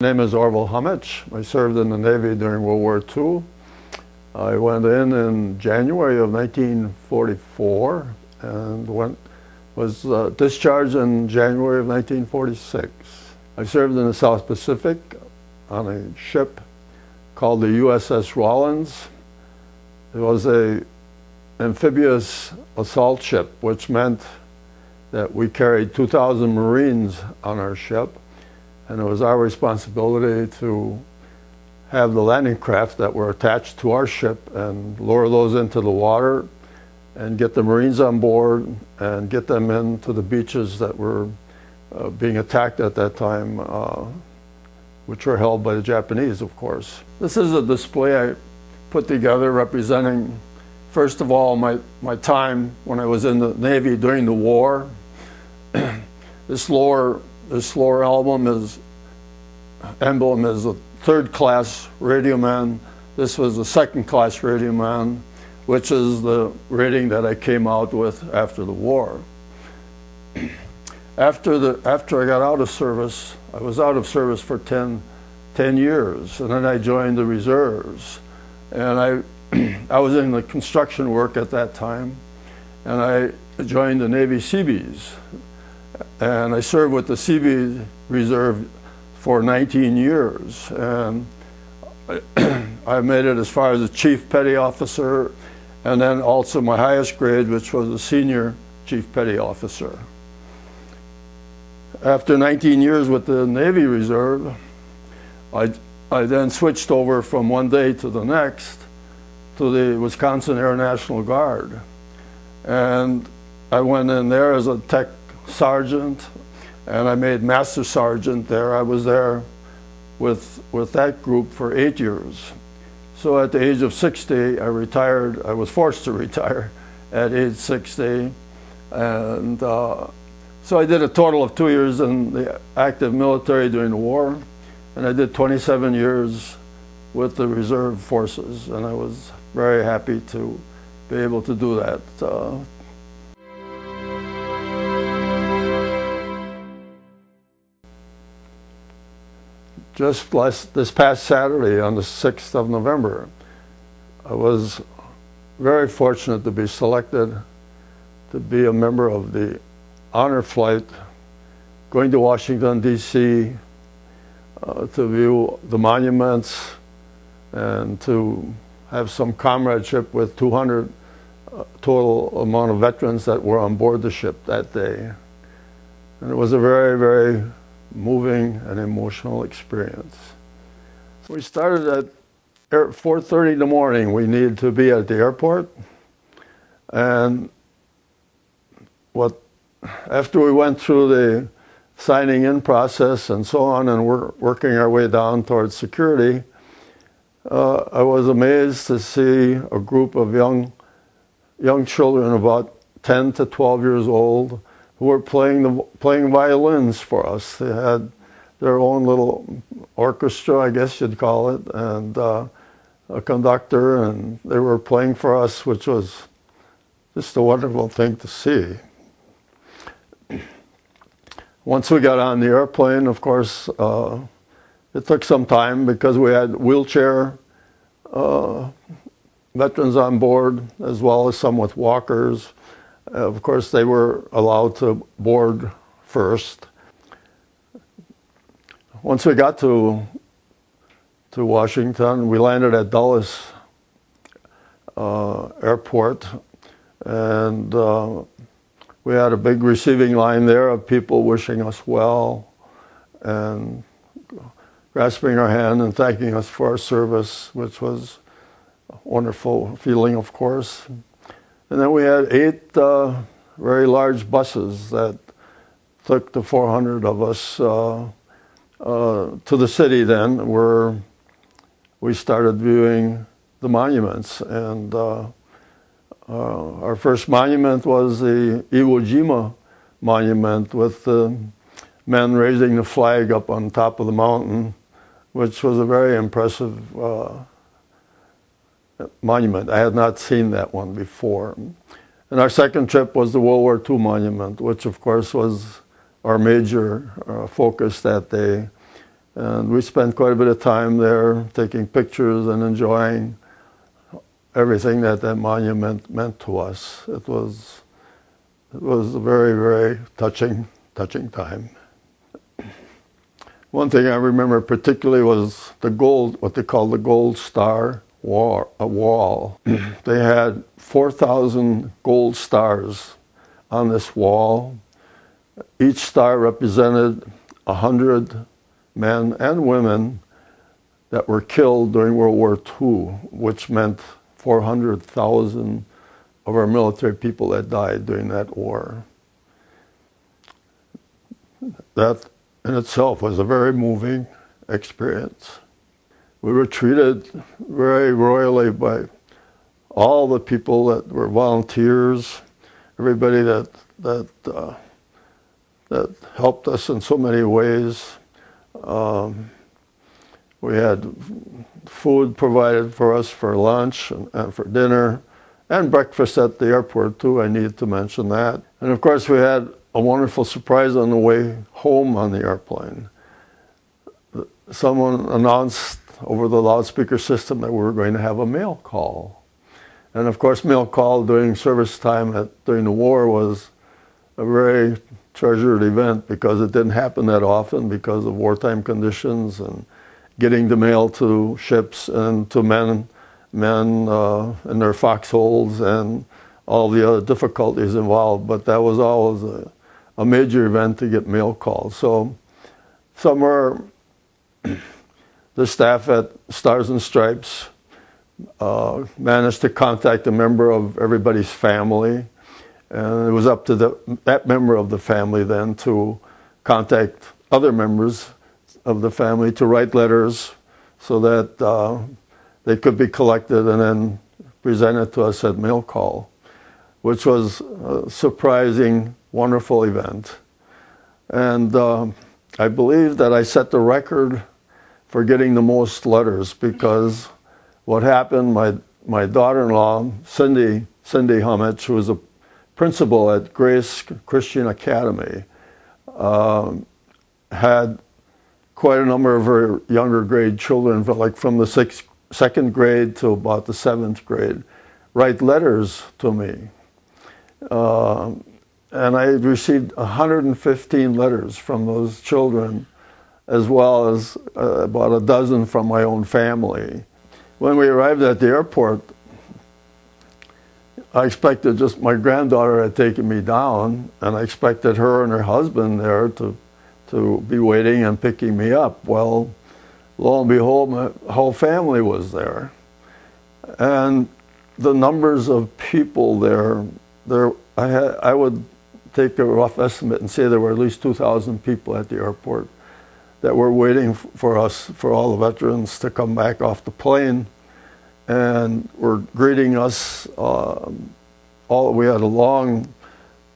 My name is Orval Hummitzsch. I served in the Navy during World War II. I went in January of 1944 and was discharged in January of 1946. I served in the South Pacific on a ship called the USS Rollins. It was an amphibious assault ship, which meant that we carried 2,000 Marines on our ship, and it was our responsibility to have the landing craft that were attached to our ship and lower those into the water and get the Marines on board and get them into the beaches that were being attacked at that time, which were held by the Japanese, of course. This is a display I put together representing, first of all, my time when I was in the Navy during the war. This lower emblem is a third-class radioman. This was a second-class radioman, which is the rating that I came out with after the war. After I got out of service, I was out of service for 10 years, and then I joined the reserves. And I was in the construction work at that time, and I joined the Navy Seabees. And I served with the Seabee Reserve for 19 years. And I made it as far as a Chief Petty Officer, and then also my highest grade, which was a Senior Chief Petty Officer. After 19 years with the Navy Reserve, I then switched over from one day to the next to the Wisconsin Air National Guard. And I went in there as a tech sergeant, and I made Master Sergeant there. I was there with that group for 8 years. So at the age of 60, I retired. I was forced to retire at age 60. And so I did a total of 2 years in the active military during the war, and I did 27 years with the reserve forces, and I was very happy to be able to do that. Just this past Saturday, on the 6th of November, I was very fortunate to be selected to be a member of the honor flight going to Washington, D.C. To view the monuments and to have some comradeship with 200 total amount of veterans that were on board the ship that day. And it was a very, very moving and emotional experience. We started at 4:30 in the morning. We needed to be at the airport, and after we went through the signing in process and so on, and we're working our way down towards security, I was amazed to see a group of young children, about 10 to 12 years old, who were playing violins for us. They had their own little orchestra, I guess you'd call it, and a conductor, and they were playing for us, which was just a wonderful thing to see. Once we got on the airplane, of course, it took some time because we had wheelchair veterans on board, as well as some with walkers. Of course, they were allowed to board first. Once we got to Washington, we landed at Dulles Airport, and we had a big receiving line there of people wishing us well and grasping our hand and thanking us for our service, which was a wonderful feeling, of course. And then we had 8 very large buses that took the 400 of us to the city then, where we started viewing the monuments. And our first monument was the Iwo Jima monument, with the men raising the flag up on top of the mountain, which was a very impressive monument. I had not seen that one before. And our second trip was the World War II monument, which of course was our major focus that day. And we spent quite a bit of time there taking pictures and enjoying everything that that monument meant to us. It was a very, very touching time. One thing I remember particularly was the gold, what they call the Gold Star wall. They had 4,000 gold stars on this wall. Each star represented 100 men and women that were killed during World War II, which meant 400,000 of our military people that died during that war. That in itself was a very moving experience. We were treated very royally by all the people that were volunteers, everybody that helped us in so many ways. We had food provided for us for lunch and for dinner, and breakfast at the airport too, I need to mention that. And of course we had a wonderful surprise on the way home on the airplane. Someone announced over the loudspeaker system that we were going to have a mail call. And of course mail call during service time during the war was a very treasured event because it didn't happen that often because of wartime conditions and getting the mail to ships and to men in their foxholes and all the other difficulties involved. But that was always a major event to get mail calls. So somewhere the staff at Stars and Stripes managed to contact a member of everybody's family. And it was up to that member of the family then to contact other members of the family to write letters so that they could be collected and then presented to us at mail call, which was a surprising, wonderful event. And I believe that I set the record for getting the most letters because what happened, my daughter-in-law, Cindy Hummitzsch, who was a principal at Grace Christian Academy, had quite a number of her younger grade children, like from the second grade to about the 7th grade, write letters to me. And I received 115 letters from those children, as well as about a dozen from my own family. When we arrived at the airport, I expected just my granddaughter had taken me down, and I expected her and her husband there to be waiting and picking me up. Well, lo and behold, my whole family was there. And the numbers of people there I would take a rough estimate and say there were at least 2,000 people at the airport that were waiting for us, for all the veterans to come back off the plane, and were greeting us. We had a long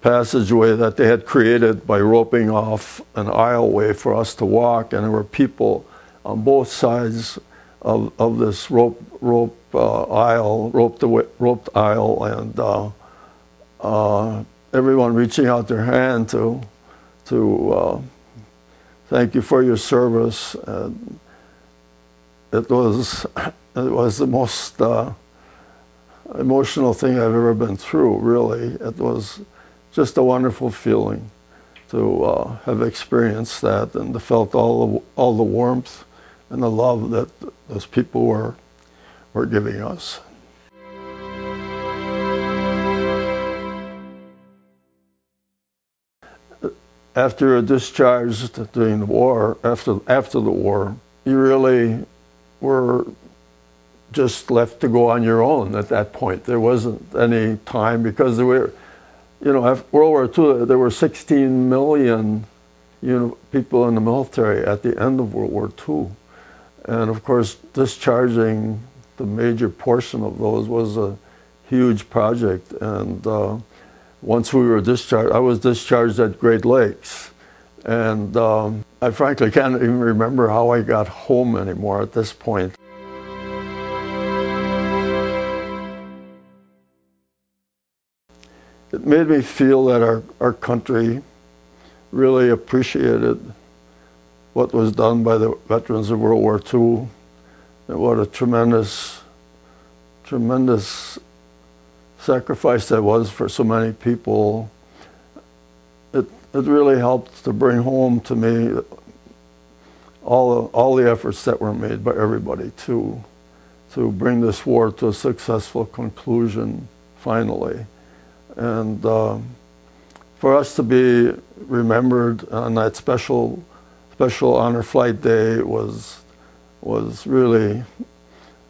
passageway that they had created by roping off an aisleway for us to walk, and there were people on both sides of this roped aisle, and everyone reaching out their hand to thank you for your service. And it was the most emotional thing I've ever been through, really. It was just a wonderful feeling to have experienced that and to felt all the warmth and the love that those people were giving us. After a discharge during the war, after the war, you really were just left to go on your own at that point. There wasn't any time because there were, after World War II, there were 16 million, people in the military at the end of World War II. And of course, discharging the major portion of those was a huge project. And once we were discharged, I was discharged at Great Lakes. And I frankly can't even remember how I got home anymore at this point. It made me feel that our country really appreciated what was done by the veterans of World War II, and what a tremendous sacrifice that was for so many people. It really helped to bring home to me all the efforts that were made by everybody to bring this war to a successful conclusion finally. And for us to be remembered on that special honor flight day was really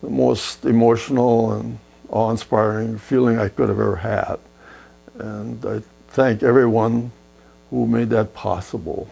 the most emotional and awe-inspiring feeling I could have ever had. And I thank everyone who made that possible.